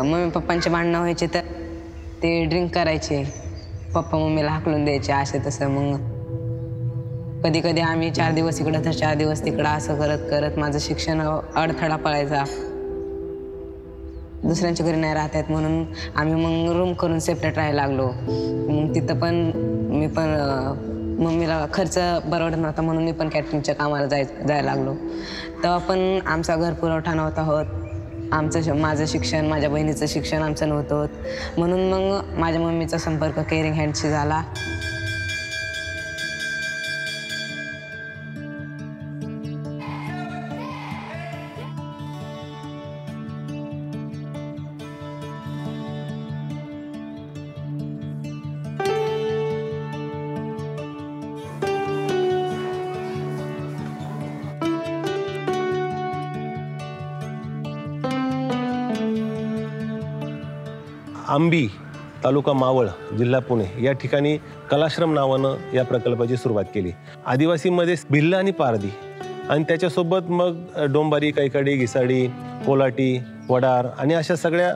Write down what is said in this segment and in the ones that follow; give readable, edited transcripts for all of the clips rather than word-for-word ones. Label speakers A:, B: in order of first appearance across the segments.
A: Mummy पप्पांचे भांडणं व्हायचे तर ते ड्रिंक करायचे, पप्पा मम्मीला हाकलून द्यायचे असे तसं. मग कधी कधी आम्ही 4 दिवस इकडं तर 4 दिवस तिकडं असं करत करत माझं शिक्षण अडथळा पडायचा. दुसऱ्यांच्या घरी नाही राहत आहेत म्हणून आम्ही मग रूम करून सेपरेट राहायला लागलो. मग तिथं पण मी पण मम्मीला खर्च परवडत नव्हता म्हणून मी पण कॅटरिंगच्या कामाला जायला लागलो. तेव्हा पण आमचा घर पुरवठा नव्हता होत. माझं शिक्षण, माझ्या बहिणीचं शिक्षण आमचं नव्हतं होत. म्हणून मग माझ्या मम्मीचा संपर्क केअरिंग हँडशी झाला.
B: आंबी तालुका मावळ जिल्हा पुणे या ठिकाणी कलाश्रम नावानं या प्रकल्पाची सुरुवात केली. आदिवासीमध्ये भिल्ल आणि पारधी आणि त्याच्यासोबत मग डोंबारी, कैकाडी, घिसाडी, कोलाटी, वडार आणि अशा सगळ्या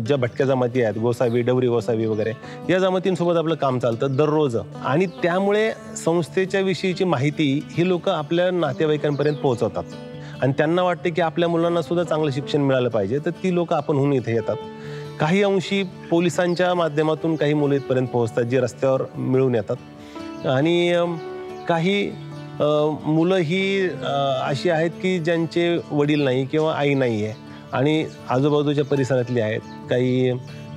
B: ज्या भटक्या जमाती आहेत, गोसावी, डवरी गोसावी वगैरे, या जमातींसोबत आपलं काम चालतं दररोज. आणि त्यामुळे संस्थेच्या विषयीची माहिती ही लोक आपल्या नातेवाईकांपर्यंत पोहोचवतात आणि त्यांना वाटते की आपल्या मुलांना सुद्धा चांगलं शिक्षण मिळालं पाहिजे, तर ती लोक आपणहून इथे येतात. काही अंशी पोलिसांच्या माध्यमातून काही मुलं इथपर्यंत पोहोचतात जे रस्त्यावर मिळून येतात. आणि काही मुलं ही अशी आहेत की ज्यांचे वडील नाही किंवा आई नाही आहे आणि आजूबाजूच्या परिसरातली आहेत, काही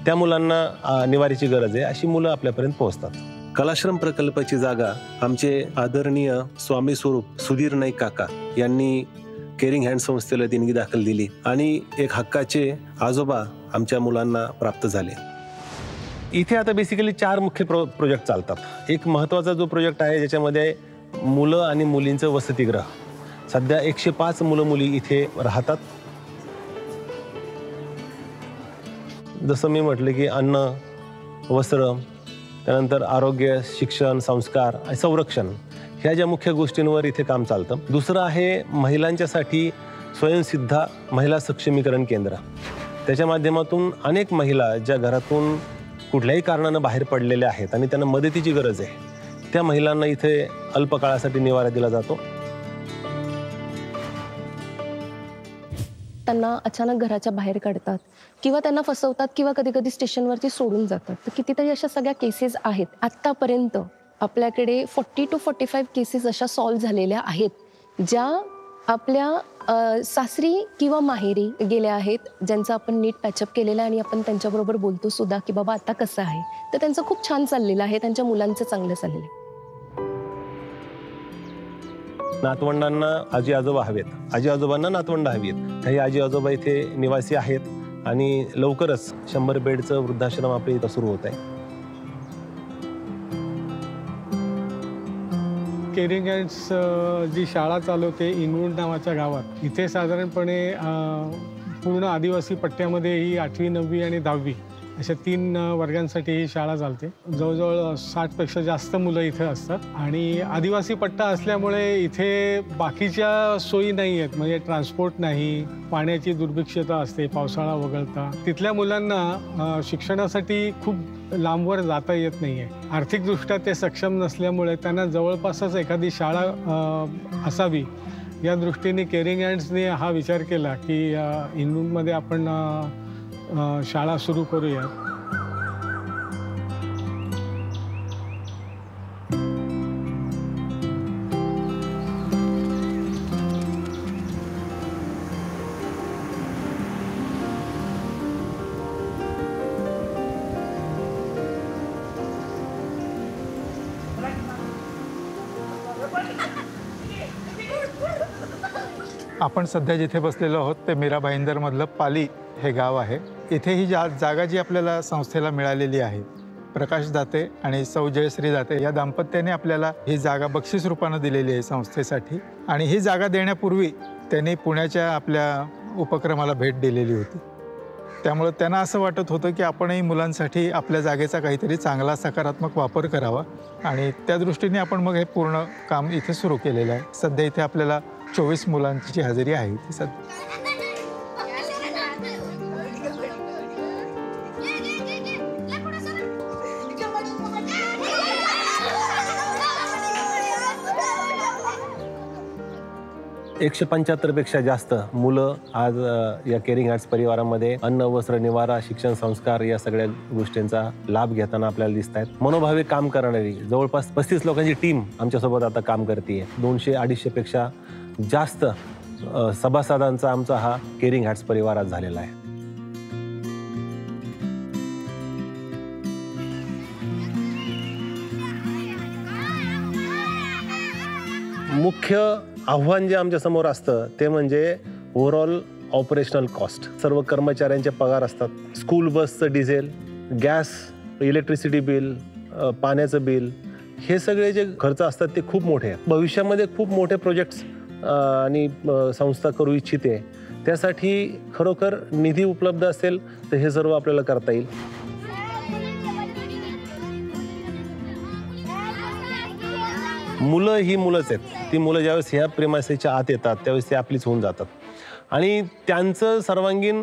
B: त्या मुलांना निवारीची गरज आहे, अशी मुलं आपल्यापर्यंत पोहोचतात. कलाश्रम प्रकल्पाची जागा आमचे आदरणीय स्वामी स्वरूप सुधीर नाईक काका यांनी केअरिंग हँड संस्थेला देणगी दाखल दिली आणि एक हक्काचे आजोबा आमच्या मुलांना प्राप्त झाले. इथे आता बेसिकली 4 मुख्य प्रोजेक्ट चालतात. एक महत्त्वाचा जो प्रोजेक्ट आहे ज्याच्यामध्ये मुलं आणि मुलींचं वसतिगृह. सध्या 105 मुलं मुली इथे राहतात. जसं मी म्हटलं की अन्न, वस्त्र, त्यानंतर आरोग्य, शिक्षण, संस्कार आणि संरक्षण ह्या ज्या मुख्य गोष्टींवर इथे काम चालतं. दुसरं आहे महिलांच्यासाठी स्वयंसिद्धा महिला सक्षमीकरण केंद्र. त्याच्या माध्यमातून अनेक महिला ज्या घरातून कुठल्याही कारणानं बाहेर पडलेल्या आहेत आणि त्यांना मदतीची गरज आहे, त्या महिलांना इथे अल्पकाळासाठी निवारा दिला जातो.
C: त्यांना अचानक घराच्या बाहेर काढतात किंवा त्यांना फसवतात किंवा कधी कधी स्टेशनवरती सोडून जातात. तर कितीतरी अशा सगळ्या केसेस आहेत. आत्तापर्यंत आपल्याकडे 40 to 45 केसेस अशा सॉल्व्ह झालेल्या आहेत ज्या आपल्या सासरी किंवा माहेरी गेल्या आहेत, ज्यांचं आपण नीट पॅचअप केलेलं आहे आणि आपण त्यांच्याबरोबर बोलतो सुद्धा की बाबा आता कसं आहे. तर त्यांचं खूप छान चाललेलं आहे, त्यांच्या मुलांचं चांगलं चाललेलं आहे.
B: नातवंडांना आजी आजोबा हवेत, आजी आजोबांना नातवंड हवीत. काही आजी आजोबा इथे निवासी आहेत आणि लवकरच 100 बेडचं वृद्धाश्रम आपल्या इथं सुरू होत आहे.
D: केअरिंग हँड्स जी शाळा चालवते इनवुड नावाच्या गावात, इथे साधारणपणे पूर्ण आदिवासी पट्ट्यामध्ये ही 8वी, 9वी आणि 10वी अशा 3 वर्गांसाठी ही शाळा चालते. जवळजवळ 60पेक्षा जास्त मुलं इथे असतात आणि आदिवासी पट्टा असल्यामुळे इथे बाकीच्या सोयी नाही आहेत. म्हणजे ट्रान्सपोर्ट नाही, पाण्याची दुर्भिक्षता असते पावसाळा वगळता. तिथल्या मुलांना शिक्षणासाठी खूप लांबवर जाता येत नाही आहे. आर्थिकदृष्ट्या ते सक्षम नसल्यामुळे त्यांना जवळपासच एखादी शाळा असावी या दृष्टीने केअरिंग हँड्सने हा विचार केला की इनवुडमध्ये आपण शाळा सुरू करूया.
E: आपण सध्या जिथे बसलेलो आहोत ते मीरा भाईंदरमधलं पाली हे गाव आहे. इथे ही जागा जी आपल्याला संस्थेला मिळालेली आहे, प्रकाश दाते आणि सौ जयश्री दाते या दाम्पत्याने आपल्याला ही जागा बक्षीस रूपानं दिलेली आहे संस्थेसाठी. आणि ही जागा देण्यापूर्वी त्यांनी पुण्याच्या आपल्या उपक्रमाला भेट दिलेली होती. त्यामुळे त्यांना असं वाटत होतं की आपणही मुलांसाठी आपल्या जागेचा काहीतरी चांगला सकारात्मक वापर करावा आणि त्या दृष्टीने आपण मग हे पूर्ण काम इथे सुरू केलेलं आहे. सध्या इथे आपल्याला 24 मुलांची हजेरी आहे.
B: 175 पेक्षा जास्त मुलं आज या केअरिंग हार्ट्स परिवारामध्ये अन्न, वस्त्र, निवारा, शिक्षण, संस्कार या सगळ्या गोष्टींचा लाभ घेताना आपल्याला दिसत आहेत. मनोभावे काम करणारी जवळपास 35 लोकांची टीम आमच्यासोबत आता काम करते. 200-250 पेक्षा जास्त सभासदांचा आमचा हा केअरिंग हार्ट्स परिवार आज झालेला आहे. मुख्य आव्हान जे आमच्या समोर असतं ते म्हणजे ओव्हरऑल ऑपरेशनल कॉस्ट. सर्व कर्मचाऱ्यांचे पगार असतात, स्कूल बसचं डिझेल, गॅस, इलेक्ट्रिसिटी बिल, पाण्याचं बिल, हे सगळे जे खर्च असतात ते खूप मोठे आहेत. भविष्यामध्ये खूप मोठे प्रोजेक्ट्स आणि संस्था करू इच्छिते, त्यासाठी खरोखर निधी उपलब्ध असेल तर हे सर्व आपल्याला करता येईल. मुलं ही मुलंच आहेत. ती मुलं ज्यावेळेस ह्या प्रेमासेच्या आत येतात त्यावेळेस ती आपलीच होऊन जातात आणि त्यांचं सर्वांगीण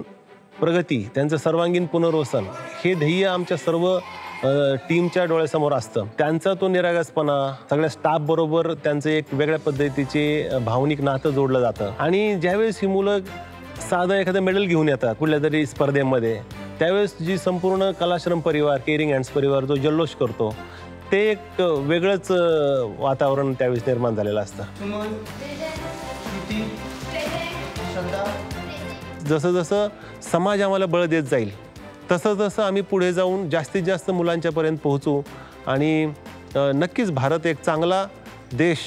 B: प्रगती, त्यांचं सर्वांगीण पुनर्वसन हे ध्येय आमच्या सर्व टीमच्या डोळ्यासमोर असतं. त्यांचा तो निरागसपणा, सगळ्या स्टाफ बरोबर त्यांचं एक वेगळ्या पद्धतीचे भावनिक नातं जोडलं जातं आणि ज्यावेळेस ही मुलं साधं एखादं मेडल घेऊन येतात कुठल्या तरी स्पर्धेमध्ये, त्यावेळेस जी संपूर्ण कलाश्रम परिवार, केअरिंग हँड्स परिवार जो जल्लोष करतो ते एक वेगळंच वातावरण त्यावेळेस निर्माण झालेलं असतं. जसं जसं समाज आम्हाला बळ देत जाईल तसं तसं आम्ही पुढे जाऊन जास्तीत जास्त मुलांच्यापर्यंत पोहोचू आणि नक्कीच भारत एक चांगला देश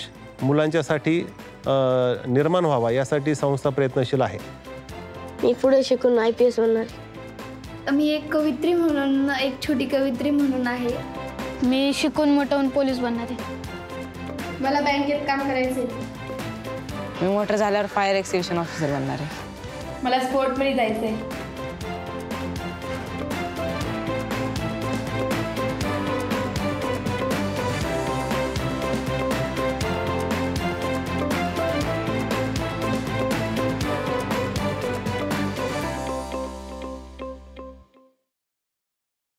B: मुलांच्यासाठी निर्माण व्हावा यासाठी संस्था प्रयत्नशील आहे.
F: मी पुढे शिकून IPS बनणार.
G: मी एक कवयित्री म्हणून, एक छोटी कवयित्री म्हणून आहे.
H: मी शिकून मोठं होऊन पोलीस बनणार आहे.
G: मला बँकेत काम करायचंय.
A: मी मोठं झाल्यावर फायर एक्झिक्युशन ऑफिसर बनणार आहे.
G: मला स्पोर्टमध्ये जायचंय.